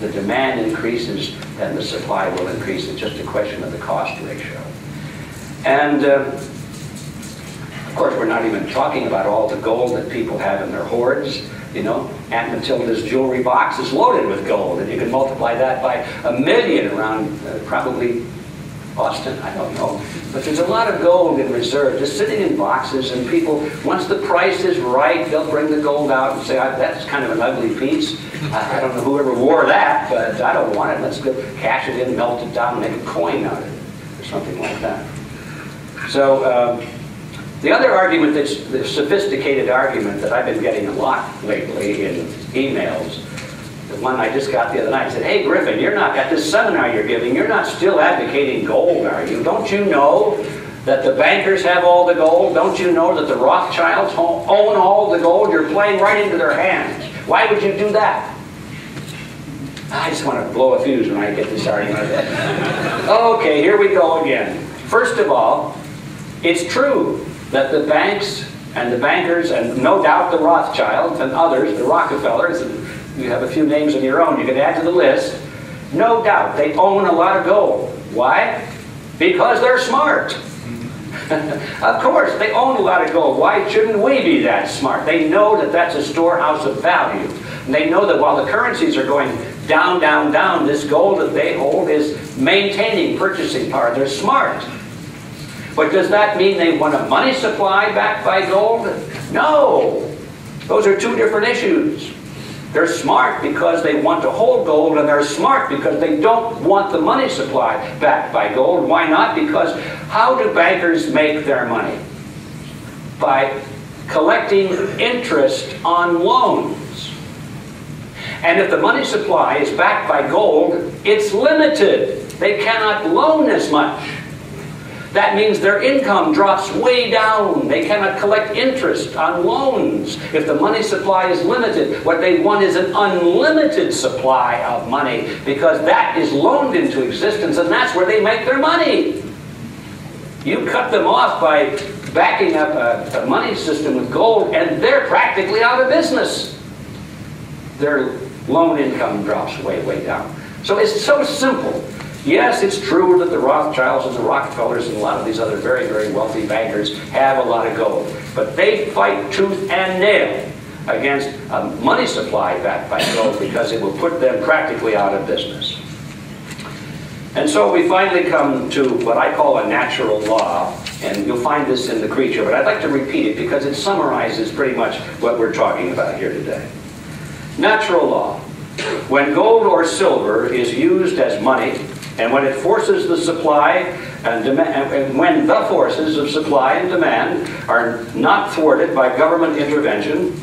the demand increases, then the supply will increase. It's just a question of the cost ratio. And of course, we're not even talking about all the gold that people have in their hoards. You know, Aunt Matilda's jewelry box is loaded with gold, and you can multiply that by 1 million around probably Boston, I don't know. But there's a lot of gold in reserve, just sitting in boxes, and people, once the price is right, they'll bring the gold out and say, that's kind of an ugly piece. I don't know whoever wore that, but I don't want it. Let's go cash it in, melt it down, and make a coin out of it, or something like that. So the other argument, that's the sophisticated argument that I've been getting a lot lately in emails, the one I just got the other night, said, hey Griffin, you're not, at this seminar you're giving, you're not still advocating gold, are you? Don't you know that the bankers have all the gold? Don't you know that the Rothschilds own all the gold? You're playing right into their hands. Why would you do that? I just want to blow a fuse when I get this argument. Okay, here we go again. First of all, it's true that the banks and the bankers, and no doubt the Rothschilds and others, the Rockefellers, and you have a few names of your own you can add to the list, no doubt they own a lot of gold. Why? Because they're smart. Of course, they own a lot of gold. Why shouldn't we be that smart? They know that that's a storehouse of value. And they know that while the currencies are going down, down, down, this gold that they hold is maintaining purchasing power. They're smart. But does that mean they want a money supply backed by gold? No. Those are two different issues. They're smart because they want to hold gold, and they're smart because they don't want the money supply backed by gold. Why not? Because how do bankers make their money? By collecting interest on loans. And if the money supply is backed by gold, it's limited. They cannot loan as much. That means their income drops way down. They cannot collect interest on loans. If the money supply is limited, what they want is an unlimited supply of money, because that is loaned into existence, and that's where they make their money. You cut them off by backing up a money system with gold, and they're practically out of business. Their loan income drops way, way down. So it's so simple. Yes, it's true that the Rothschilds and the Rockefellers and a lot of these other very, very wealthy bankers have a lot of gold. But they fight tooth and nail against a money supply backed by gold, because it will put them practically out of business. And so we finally come to what I call a natural law, and you'll find this in the creature, but I'd like to repeat it because it summarizes pretty much what we're talking about here today. Natural law. When gold or silver is used as money, and when it forces the supply and demand, and when the forces of supply and demand are not thwarted by government intervention,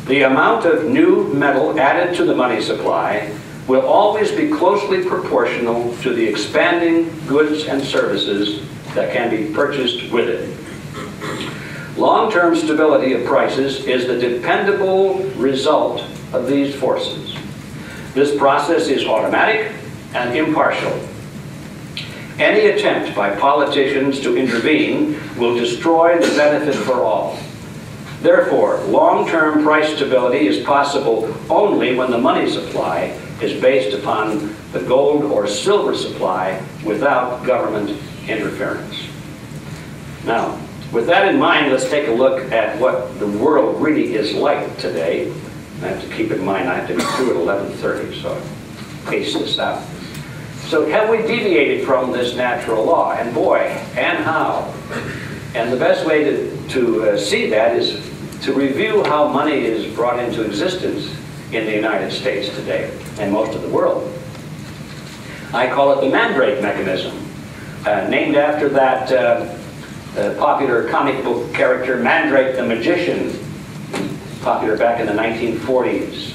the amount of new metal added to the money supply will always be closely proportional to the expanding goods and services that can be purchased with it. Long-term stability of prices is the dependable result of these forces. This process is automatic and impartial. Any attempt by politicians to intervene will destroy the benefit for all. Therefore, long-term price stability is possible only when the money supply is based upon the gold or silver supply without government interference. Now, with that in mind, let's take a look at what the world really is like today. I have to keep in mind I have to be through at 11:30, so pace this out. So have we deviated from this natural law? And boy, and how? And the best way to see that is to review how money is brought into existence in the United States today and most of the world. I call it the Mandrake mechanism, named after that popular comic book character Mandrake the Magician, popular back in the 1940s.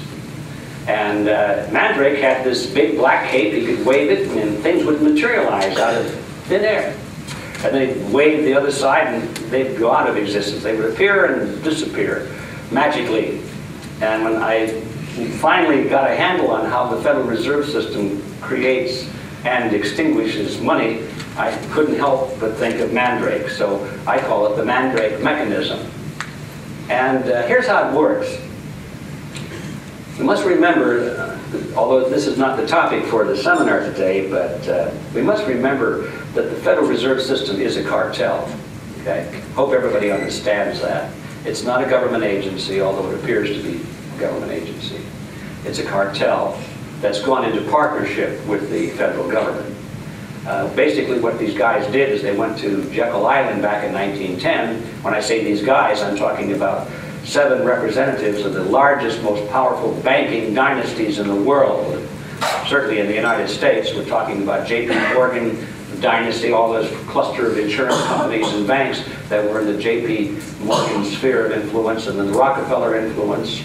And Mandrake had this big black cape. He could wave it and things would materialize out of thin air. And then he'd wave the other side and they'd go out of existence. They would appear and disappear magically. And when I finally got a handle on how the Federal Reserve System creates and extinguishes money, I couldn't help but think of Mandrake. So I call it the Mandrake mechanism. And here's how it works. You must remember, although this is not the topic for the seminar today, but we must remember that the Federal Reserve System is a cartel. Okay? Hope everybody understands that. It's not a government agency, although it appears to be a government agency. It's a cartel that's gone into partnership with the federal government. Basically what these guys did is they went to Jekyll Island back in 1910. When I say these guys, I'm talking about 7 representatives of the largest, most powerful banking dynasties in the world. Certainly in the United States, we're talking about J.P. Morgan dynasty, all those cluster of insurance companies and banks that were in the J.P. Morgan sphere of influence, and then the Rockefeller influence,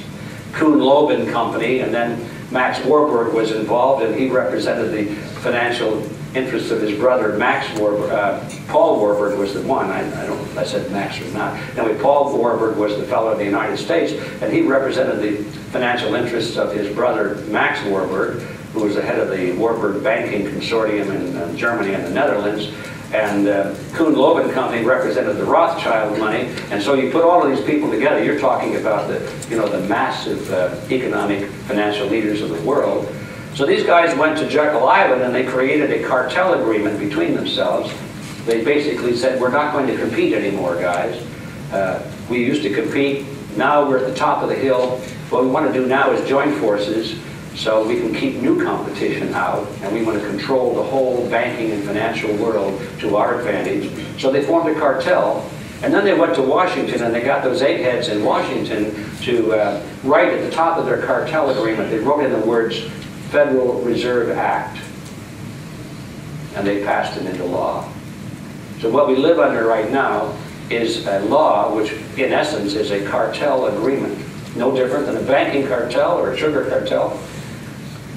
Kuhn-Loeb and Company, and then Max Warburg was involved, and he represented the financial interests of his brother Max Warburg. Paul Warburg was the one. I don't know if I said Max or not. Anyway, Paul Warburg was the fellow of the United States, and he represented the financial interests of his brother Max Warburg, who was the head of the Warburg Banking Consortium in Germany and the Netherlands. And Kuhn-Loeb and Company represented the Rothschild money. And so you put all of these people together, you're talking about the, the massive economic, financial leaders of the world. So these guys went to Jekyll Island and they created a cartel agreement between themselves. They basically said, we're not going to compete anymore, guys. We used to compete. Now we're at the top of the hill. What we want to do now is join forces so we can keep new competition out, and we want to control the whole banking and financial world to our advantage. So they formed a cartel, and then they went to Washington, and they got those eggheads in Washington to write at the top of their cartel agreement, they wrote in the words, Federal Reserve Act, and they passed it into law. So what we live under right now is a law which, in essence, is a cartel agreement. No different than a banking cartel or a sugar cartel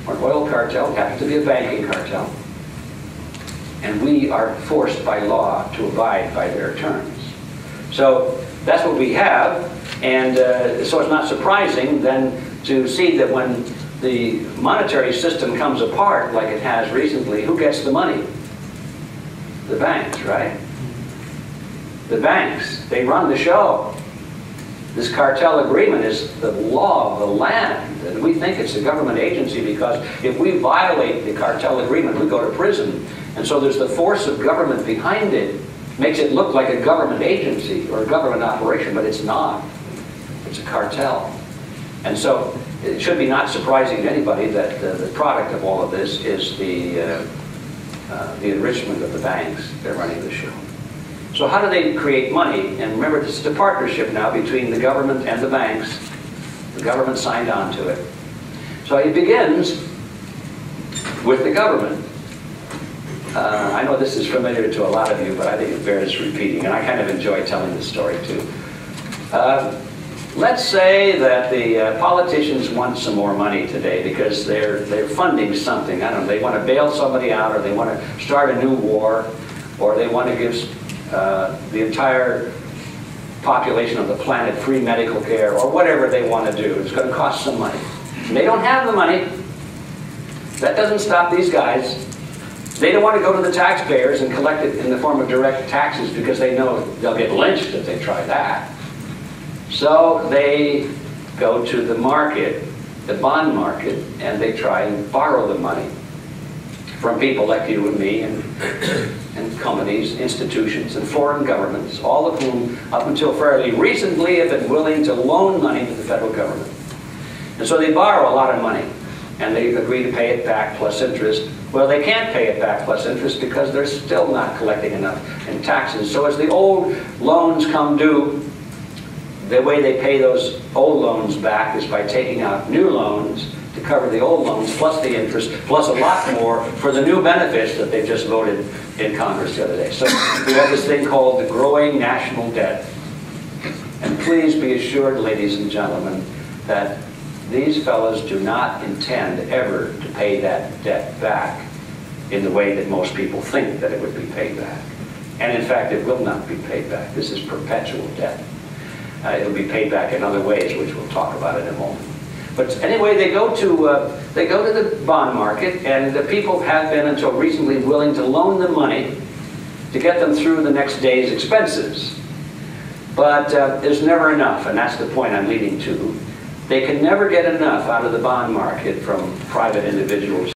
or an oil cartel. It happens to be a banking cartel. And we are forced by law to abide by their terms. So that's what we have. And so it's not surprising then to see that when the monetary system comes apart, like it has recently, who gets the money? The banks, right? The banks, they run the show. This cartel agreement is the law of the land, and we think it's a government agency because if we violate the cartel agreement, we go to prison. And so there's the force of government behind it, makes it look like a government agency or a government operation, but it's not. It's a cartel. And so it should be not surprising to anybody that the product of all of this is the enrichment of the banks. They're running the show. So how do they create money? And remember, this is a partnership now between the government and the banks. The government signed on to it. So it begins with the government. I know this is familiar to a lot of you, but I think it bears repeating, and I kind of enjoy telling this story too. Let's say that the politicians want some more money today because they're funding something. I don't know, they want to bail somebody out, or they want to start a new war, or they want to give the entire population of the planet free medical care, or whatever they want to do. It's going to cost some money. And they don't have the money. That doesn't stop these guys. They don't want to go to the taxpayers and collect it in the form of direct taxes because they know they'll get lynched if they try that. So they go to the market, the bond market, and they try and borrow the money from people like you and me, and companies, institutions, and foreign governments, all of whom, up until fairly recently, have been willing to loan money to the federal government. And so they borrow a lot of money, and they agree to pay it back plus interest. Well, they can't pay it back plus interest because they're still not collecting enough in taxes. So as the old loans come due, the way they pay those old loans back is by taking out new loans to cover the old loans, plus the interest, plus a lot more for the new benefits that they just voted in Congress the other day. So we have this thing called the growing national debt. And please be assured, ladies and gentlemen, that these fellows do not intend ever to pay that debt back in the way that most people think that it would be paid back. And in fact, it will not be paid back. This is perpetual debt. It'll be paid back in other ways, which we'll talk about in a moment. But anyway, they go to the bond market, and the people have been until recently willing to loan them money to get them through the next day's expenses. But there's never enough, and that's the point I'm leading to. They can never get enough out of the bond market from private individuals